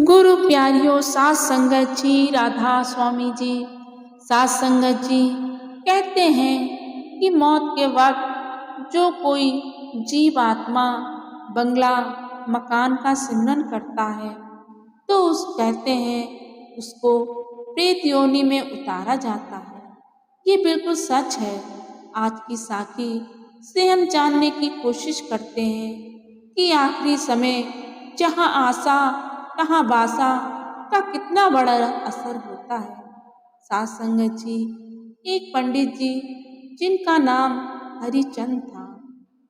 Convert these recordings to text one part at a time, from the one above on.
गुरु प्यारियों सात संगत जी, राधा स्वामी जी। सात संगत जी कहते हैं कि मौत के वक्त जो कोई जीव आत्मा बंगला मकान का सिमरन करता है तो उस कहते हैं उसको प्रेत योनि में उतारा जाता है। ये बिल्कुल सच है। आज की साखी से हम जानने की कोशिश करते हैं कि आखिरी समय जहाँ आशा कहाँ बासा का कितना बड़ा असर होता है। सात संगत जी, एक पंडित जी जिनका नाम हरिचंद था,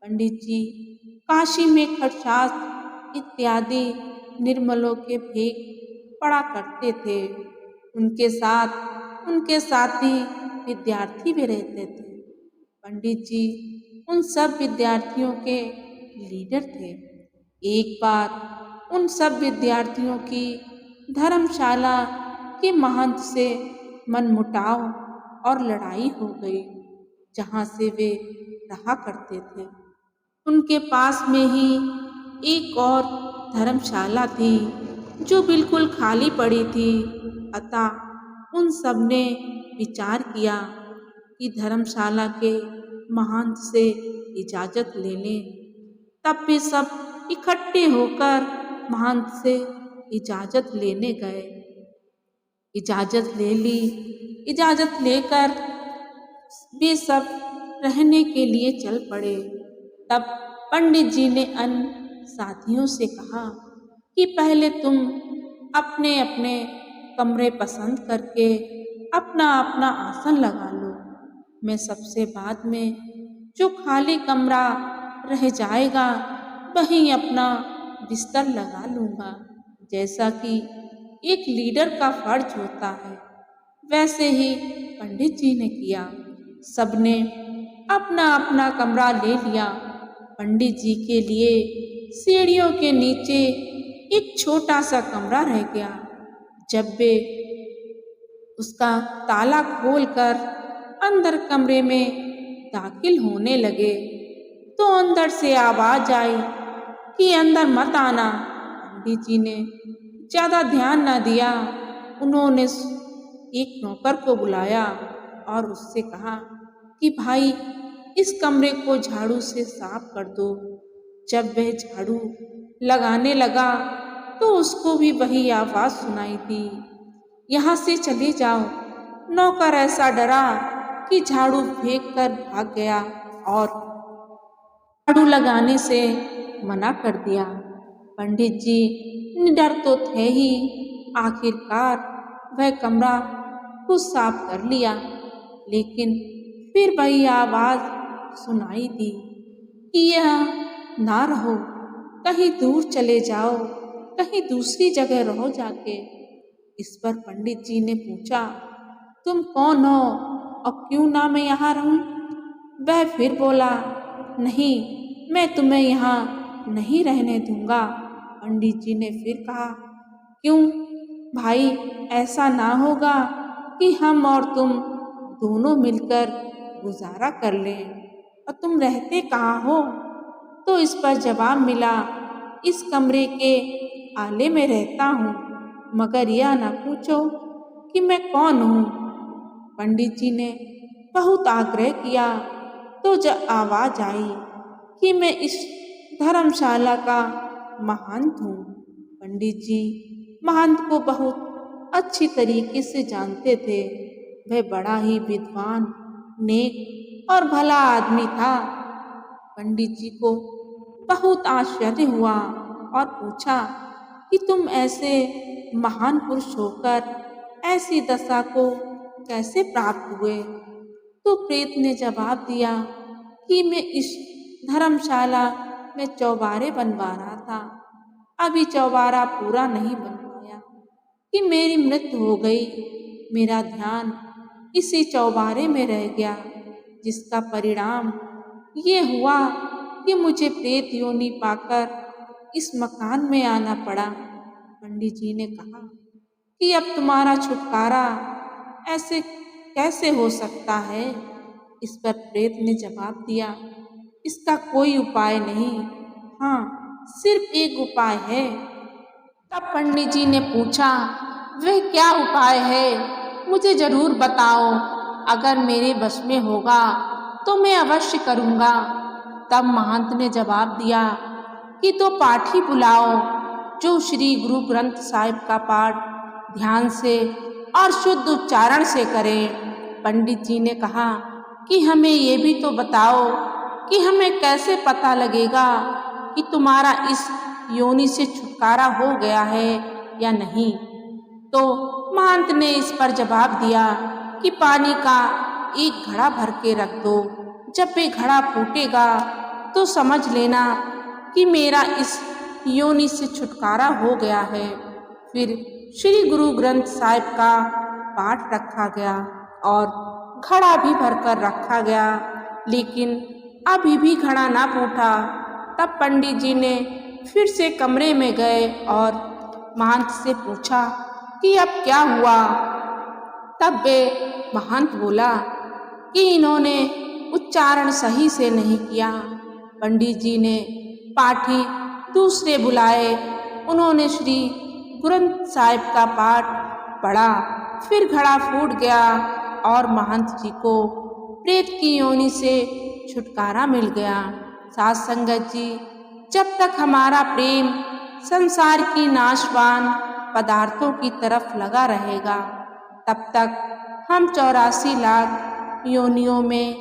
पंडित जी काशी में खटशास्त्र इत्यादि निर्मलों के भेद पढ़ा करते थे। उनके साथ उनके साथी विद्यार्थी भी रहते थे। पंडित जी उन सब विद्यार्थियों के लीडर थे। एक बार उन सब विद्यार्थियों की धर्मशाला के महंत से मनमुटाव और लड़ाई हो गई। जहाँ से वे रहा करते थे उनके पास में ही एक और धर्मशाला थी जो बिल्कुल खाली पड़ी थी। अतः उन सब ने विचार किया कि धर्मशाला के महंत से इजाज़त ले लें। तब वे सब इकट्ठे होकर महंत से इजाज़त लेने गए। इजाज़त ले ली। इजाज़त लेकर वे सब रहने के लिए चल पड़े। तब पंडित जी ने अन्य साथियों से कहा कि पहले तुम अपने अपने कमरे पसंद करके अपना अपना आसन लगा लो। मैं सबसे बाद में जो खाली कमरा रह जाएगा वहीं अपना बिस्तर लगा लूँगा। जैसा कि एक लीडर का फर्ज होता है वैसे ही पंडित जी ने किया। सबने अपना अपना कमरा ले लिया। पंडित जी के लिए सीढ़ियों के नीचे एक छोटा सा कमरा रह गया। जब वे उसका ताला खोलकर अंदर कमरे में दाखिल होने लगे तो अंदर से आवाज आई कि अंदर मत आना। पंडित जी ने ज़्यादा ध्यान न दिया। उन्होंने एक नौकर को बुलाया और उससे कहा कि भाई इस कमरे को झाड़ू से साफ कर दो। जब वह झाड़ू लगाने लगा तो उसको भी वही आवाज़ सुनाई दी, यहाँ से चले जाओ। नौकर ऐसा डरा कि झाड़ू फेंक कर भाग गया और झाड़ू लगाने से मना कर दिया। पंडित जी निडर तो थे ही। आखिरकार वह कमरा खुद साफ कर लिया, लेकिन फिर वही आवाज़ सुनाई दी कि यह ना रहो, कहीं दूर चले जाओ, कहीं दूसरी जगह रहो जाके। इस पर पंडित जी ने पूछा, तुम कौन हो और क्यों ना मैं यहाँ रहूं? वह फिर बोला, नहीं, मैं तुम्हें यहाँ नहीं रहने दूंगा। पंडित जी ने फिर कहा, क्यों भाई, ऐसा ना होगा कि हम और तुम दोनों मिलकर गुजारा कर लें? और तुम रहते कहाँ हो? तो इस पर जवाब मिला, इस कमरे के आले में रहता हूँ, मगर यह न पूछो कि मैं कौन हूँ। पंडित जी ने बहुत आग्रह किया तो जब आवाज आई कि मैं इस धर्मशाला का महंत हूँ। पंडित जी महंत को बहुत अच्छी तरीके से जानते थे। वह बड़ा ही विद्वान, नेक और भला आदमी था। पंडित जी को बहुत आश्चर्य हुआ और पूछा कि तुम ऐसे महान पुरुष होकर ऐसी दशा को कैसे प्राप्त हुए? तो प्रेत ने जवाब दिया कि मैं इस धर्मशाला में चौबारे बनवा रहा था। अभी चौबारा पूरा नहीं बन पाया कि मेरी मृत्यु हो गई। मेरा ध्यान इसी चौबारे में रह गया, जिसका परिणाम ये हुआ कि मुझे प्रेत योनि पाकर इस मकान में आना पड़ा। पंडित जी ने कहा कि अब तुम्हारा छुटकारा ऐसे कैसे हो सकता है? इस पर प्रेत ने जवाब दिया, इसका कोई उपाय नहीं। हाँ, सिर्फ एक उपाय है। तब पंडित जी ने पूछा, वह क्या उपाय है, मुझे जरूर बताओ, अगर मेरे बस में होगा तो मैं अवश्य करूँगा। तब महंत ने जवाब दिया कि तो पाठ ही बुलाओ जो श्री गुरु ग्रंथ साहिब का पाठ ध्यान से और शुद्ध उच्चारण से करे। पंडित जी ने कहा कि हमें ये भी तो बताओ कि हमें कैसे पता लगेगा कि तुम्हारा इस योनि से छुटकारा हो गया है या नहीं। तो महंत ने इस पर जवाब दिया कि पानी का एक घड़ा भर के रख दो, जब ये घड़ा फूटेगा तो समझ लेना कि मेरा इस योनि से छुटकारा हो गया है। फिर श्री गुरु ग्रंथ साहिब का पाठ रखा गया और घड़ा भी भरकर रखा गया, लेकिन अभी भी घड़ा ना फूटा। तब पंडित जी ने फिर से कमरे में गए और महंत से पूछा कि अब क्या हुआ। तब वे महंत बोला कि इन्होंने उच्चारण सही से नहीं किया। पंडित जी ने पाठी दूसरे बुलाए, उन्होंने श्री ग्रंथ साहिब का पाठ पढ़ा, फिर घड़ा फूट गया और महंत जी को प्रेत की योनि से छुटकारा मिल गया। साथ संगत जी, जब तक हमारा प्रेम संसार की नाशवान पदार्थों की तरफ लगा रहेगा, तब तक हम 84 लाख योनियों में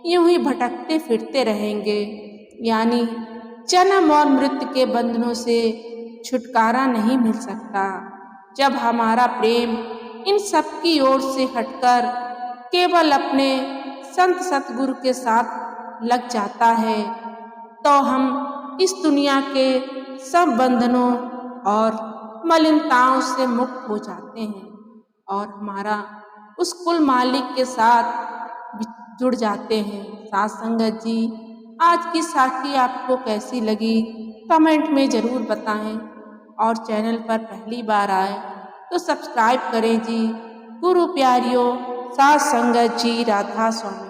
यूं ही भटकते फिरते रहेंगे, यानी जन्म और मृत्यु के बंधनों से छुटकारा नहीं मिल सकता। जब हमारा प्रेम इन सब की ओर से हटकर केवल अपने संत सतगुरु के साथ लग जाता है, तो हम इस दुनिया के सब बंधनों और मलिनताओं से मुक्त हो जाते हैं और हमारा उस कुल मालिक के साथ जुड़ जाते हैं। साथ संगत जी, आज की साखी आपको कैसी लगी कमेंट में ज़रूर बताएं और चैनल पर पहली बार आए तो सब्सक्राइब करें जी। गुरु प्यारियों, साथ संगत जी, राधा स्वामी।